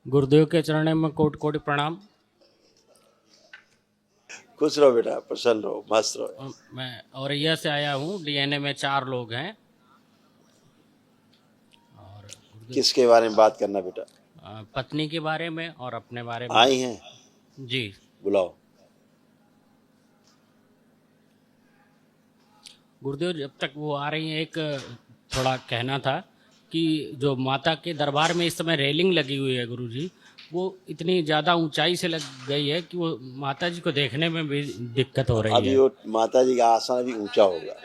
गुरुदेव के चरणों में कोटि कोटि प्रणाम। खुश रहो बेटा, प्रसन्न रहो, मस्त रहो। मैं औरैया से आया हूँ। डीएनए में 4 लोग हैं। और किसके बारे में बात करना बेटा? पत्नी के बारे में और अपने बारे में। आई हैं? जी बुलाओ। गुरुदेव, जब तक वो आ रही हैं, एक थोड़ा कहना था कि जो माता के दरबार में इस समय रेलिंग लगी हुई है गुरुजी, वो इतनी ज़्यादा ऊंचाई से लग गई है कि वो माता जी को देखने में भी दिक्कत हो रही अभी है। वो माता जी का आसन अभी ऊंचा होगा,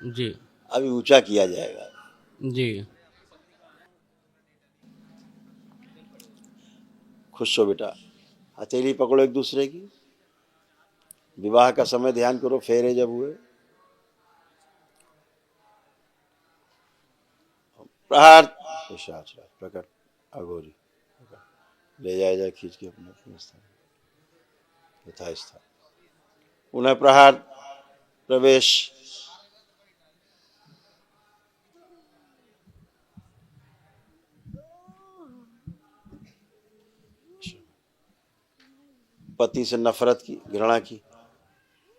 जी अभी ऊंचा किया जाएगा। जी। खुश हो बेटा, हथेली पकड़ो एक दूसरे की। विवाह का समय ध्यान करो, फेरे जब हुए। प्रहार पिशाच प्रकट अघोरी ले जाए खींच के अपने स्थान यथास्थान। पुनः प्रहार प्रवेश। पति से नफरत की, घृणा की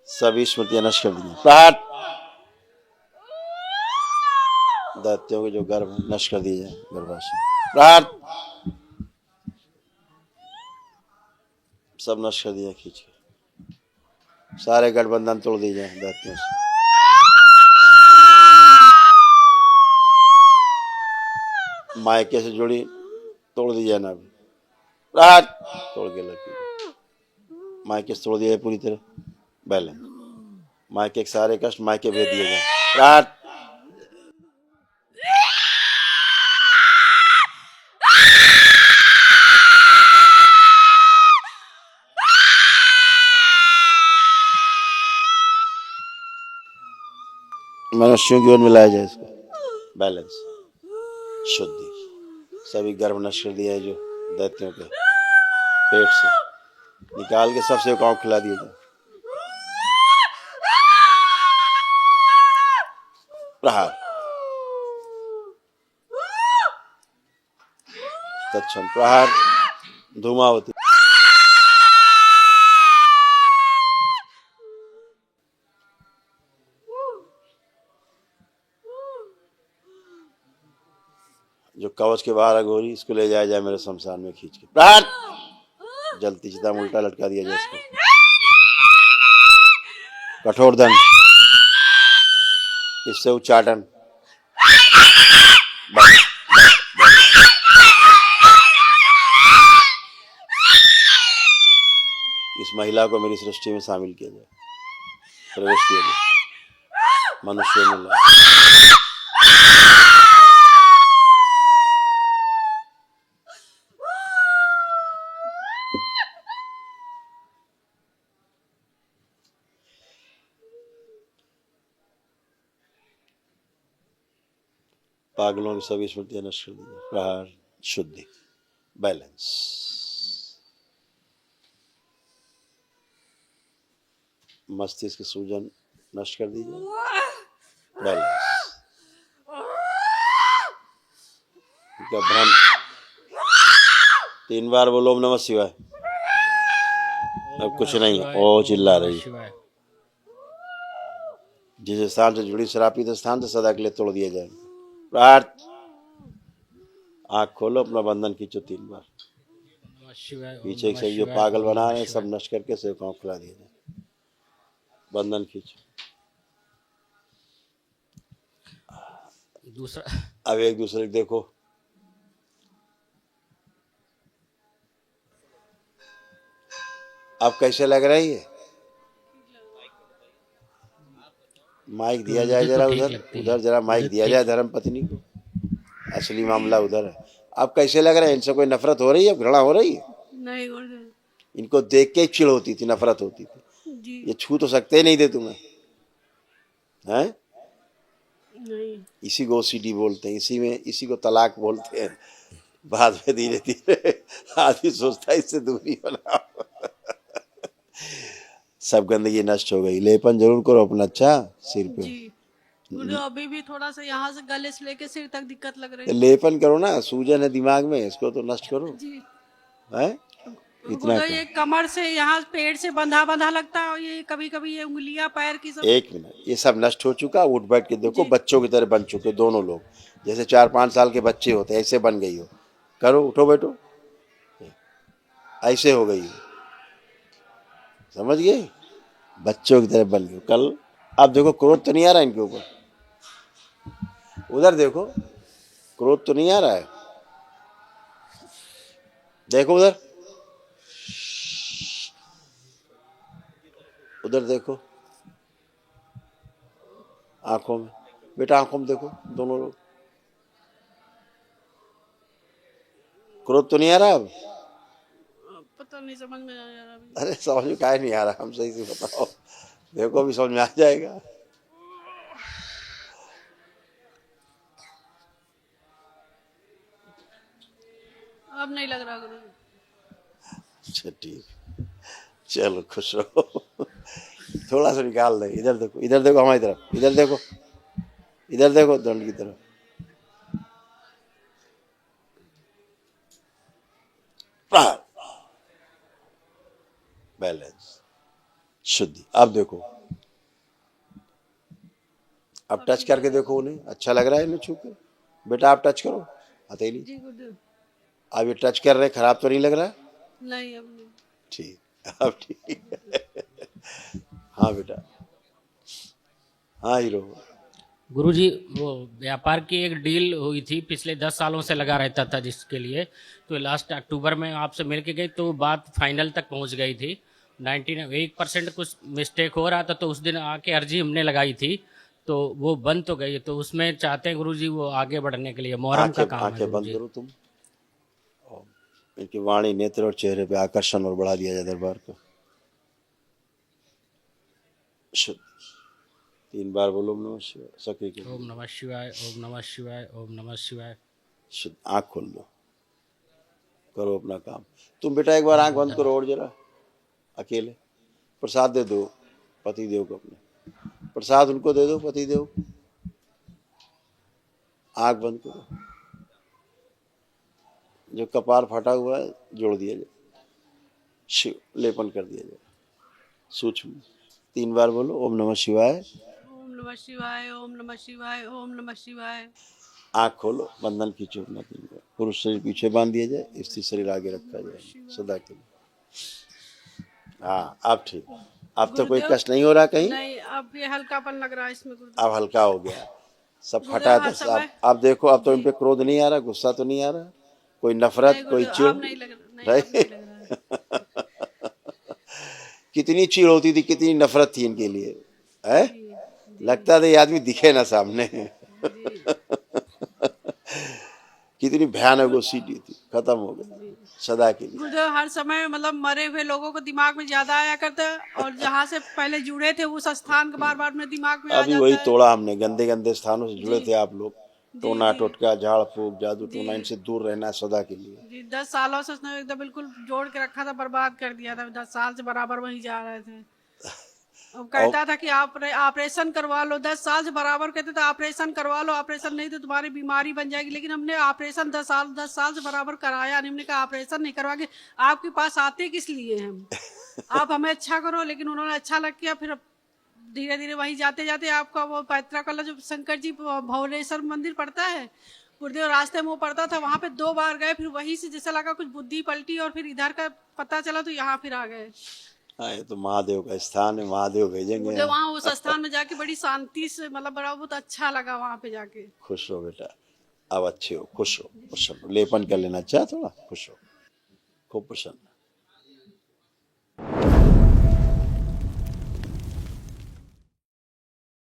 सभी स्मृतियां नष्ट कर दी। प्रहार दैत्यों के जो गर्भ नष्ट कर दिए जाए, गर्भाशय। प्रहार सब नष्ट कर दिया खींच के। सारे गठबंधन तोड़ दिए जाए दैत्यों से। मायके से जुड़ी तोड़ दी जाए ना। अभी प्रहार तोड़ के लगी। मायके से तोड़ दिया पूरी तरह बैलेंस। मायके के सारे कष्ट मायके भेज दिए जाए। प्रहार मनुष्यों की ओर मिलाया जाए इसको। बैलेंस शुद्धि सभी गर्भ नष्ट कर दिया है जो दैत्यों के पेट से निकाल के सबसे गाँव खिला दिया जाए। प्रहार तत्क्षण प्रहार धूमावती। जो कवच के बाहर अघोरी, इसको ले जाया जाए मेरे शमशान में खींच के। प्रहार जलती चिता में उल्टा लटका दिया जाए इसको। कठोर दंड, इससे उच्चाटन। इस महिला को मेरी सृष्टि में शामिल किया जाए, प्रवेश किया जाए, मनुष्य में मिला। पागलों की सभी स्मृतियां नष्ट कर दी। प्रहार शुद्धि बैलेंस। मस्तिष्क की सूजन नष्ट कर दीजिए। बैलेंस भ्रम। 3 बार बोलो ओम नमः शिवाय। अब कुछ नहीं, ओ चिल्ला रही। जिस स्थान से जुड़ी शरापित स्थान से सदा के लिए तोड़ दिया जाए। प्रहार आँख खोलो, अपना बंधन खींचो 3 बार। पीछे से जो पागल बना रहे सब नष्ट करके सेवकाओं खिला दिया जाए। बंधन खींचो। दूसरा, अब एक दूसरे को देखो। अब कैसे लग रही है? माइक दिया जाए जरा उधर, उधर जरा माइक दिया जाए धर्म पत्नी को। असली मामला उधर है। अब कैसे लग रहा है? इनसे कोई नफरत हो रही है, घृणा हो रही है? नहीं गुरुदेव। इनको देख के चिढ़ होती थी, नफरत होती थी जी। ये छू तो सकते ही नहीं थे तुम्हें, हैं? नहीं। इसी को ओसीडी बोलते हैं, इसी को तलाक बोलते हैं। बाद में धीरे धीरे आदमी सोचता है इससे दूरी बनाओ। सब गंदगी नष्ट हो गई। लेपन जरूर करो अपना, अच्छा सिर पे। जी। गुरुदेव अभी भी थोड़ा सा यहाँ से गले से लेके सिर तक दिक्कत लग रही है। लेपन करो ना, सूजन है दिमाग में, इसको तो नष्ट करो। जी। है इतना गुरुदेव ये कमर से यहाँ पेड़ से बंधा बंधा लगता है और ये कभी कभी ये उंगलियां पैर की सब। एक मिनट, ये सब नष्ट हो चुका। उठ बैठ के देखो, बच्चों की तरह बन चुके दोनों लोग, जैसे 4-5 साल के बच्चे होते ऐसे बन गई हो। करो, उठो बैठो, ऐसे हो गई हो, समझ गए, बच्चों की तरह बन गई। कल अब देखो, क्रोध तो नहीं आ रहा इनके ऊपर, उधर देखो, क्रोध तो नहीं आ रहा है, देखो उधर, उधर देखो, आंखों में, बेटा आंखों में देखो, दोनों लोग, क्रोध तो नहीं आ रहा अब? पता नहीं, समझ में आ रहा अभी। अरे समझ में काहे नहीं आ रहा, हम सही से बताओ, देखो अभी समझ में आ जाएगा। अब नहीं लग रहा गुरु। अच्छा ठीक, चलो खुश रहो। थोड़ा सा निकाल दे, इधर देखो, इधर देखो हमारी तरफ, इधर देखो, इधर देखो दंड की तरफ। बैलेंस, शुद्धि। अब देखो, अब टच करके देखो उन्हें, अच्छा लग रहा है इन्हें छू के? बेटा आप टच करो हथेली, जी गुरुदेव। अब ये टच कर रहे, खराब तो नहीं लग रहा? नहीं अब नहीं। ठीक, अब ठीक है। हाँ बेटा, हाँ हीरो। गुरुजी, वो व्यापार की एक डील हुई थी, पिछले 10 सालों से लगा रहता था जिसके लिए, तो लास्ट अक्टूबर में आपसे मिल के गई तो बात फाइनल तक पहुंच गई थी। 91% कुछ मिस्टेक हो रहा था, तो उस दिन आके अर्जी हमने लगाई थी, तो वो बंद तो गई, तो उसमें चाहते हैं गुरुजी वो आगे बढ़ने के लिए मुहर्रम का काम है आंखें बंद गुरुजी। करो तुम, और इनकी वाणी, नेत्र और चेहरे पे आकर्षण और बढ़ा दिया जाए दरबार को। शुद्ध, 3 बार बोलो ओम नमः शिवाय, सक्रिय के ओम नमः शिवाय, ओम नमः शिवाय, ओम नमः शिवाय। शुद्ध। आंख खोल लो, करो अपना काम। तुम बेटा एक बार आंख बंद करो और जरा, अकेले प्रसाद दे दो पति देव को, अपने प्रसाद उनको दे दो, पति देव। आंख बंद करो, जो कपार फटा हुआ है जोड़ दिया जाए, शिव लेपन कर दिया जाए सूक्ष्म। 3 बार बोलो ओम नमः शिवाय, ओम नमः शिवाय, ओम नमः शिवाय, ओम नमः शिवाय। आंख खोलो, बंधन खींचो अपना 3 बार। पुरुष शरीर पीछे बांध दिया जाए, स्त्री शरीर आगे रखा जाए सदा के लिए। हाँ अब ठीक, अब तो कोई गुरुदेव, कष्ट नहीं हो रहा कहीं, नहीं अब ये हल्कापन लग रहा है इसमें गुरुदेव। अब हल्का हो गया, सब गुरुदेव, फटा हर था। समय- अब देखो, अब तो इन पे क्रोध नहीं आ रहा, गुस्सा तो नहीं आ रहा, कोई नफरत, नहीं कोई गुरुदेव, चिढ़ अब नहीं लग रहा, नहीं अब नहीं लग रहा है। कितनी चिढ़ होती थी, कितनी नफरत थी इनके लिए, है? लगता था ये आदमी दिखे ना सामने। कितनी भयानक वो सीटी थी, खत्म हो गई सदा के लिए। गुरुदेव हर समय मतलब मरे हुए लोगों को दिमाग में ज्यादा आया करता है, और जहाँ से पहले जुड़े थे उस स्थान के बार बार अपने दिमाग में आ अभी जाता वही है। तोड़ा हमने, गंदे गंदे स्थानों से जुड़े थे आप लोग, टोना जी। टोटका, झाड़ फूक, जादू टोना, इनसे दूर रहना सदा के लिए। जी 10 सालों से उसने एकदम बिल्कुल जोड़ के रखा था, बर्बाद कर दिया था। 10 साल से बराबर वहीं जा रहे थे। अब कहता था कि ऑपरेशन करवा लो, 10 साल से बराबर कहते थे ऑपरेशन करवा लो, ऑपरेशन नहीं तो तुम्हारी बीमारी बन जाएगी। लेकिन हमने ऑपरेशन 10 साल से बराबर कराया नहीं। हमने कहा ऑपरेशन नहीं करवा के आपके पास आते किस लिए हैं हम, आप हमें अच्छा करो। लेकिन उन्होंने अच्छा लग किया। फिर धीरे धीरे वहीं जाते जाते आपका वो पैतृक वाला जो शंकर जी भवनेश्वर मंदिर पड़ता है गुरुदेव, रास्ते में वो पड़ता था, वहां पे 2 बार गए। फिर वहीं से जैसा लगा कुछ बुद्धि पलटी और फिर इधर का पता चला तो यहाँ फिर आ गए। हाँ ये तो महादेव का स्थान है, महादेव भेजेंगे। मुझे वहाँ उस स्थान में जाके बड़ी शांति से मतलब बड़ा बहुत अच्छा लगा वहाँ पे जाके। खुश हो बेटा, अब अच्छे हो, खुश हो, प्रसन्न हो। लेपन कर लेना, अच्छा थोड़ा खुश हो, खूब प्रसन्न।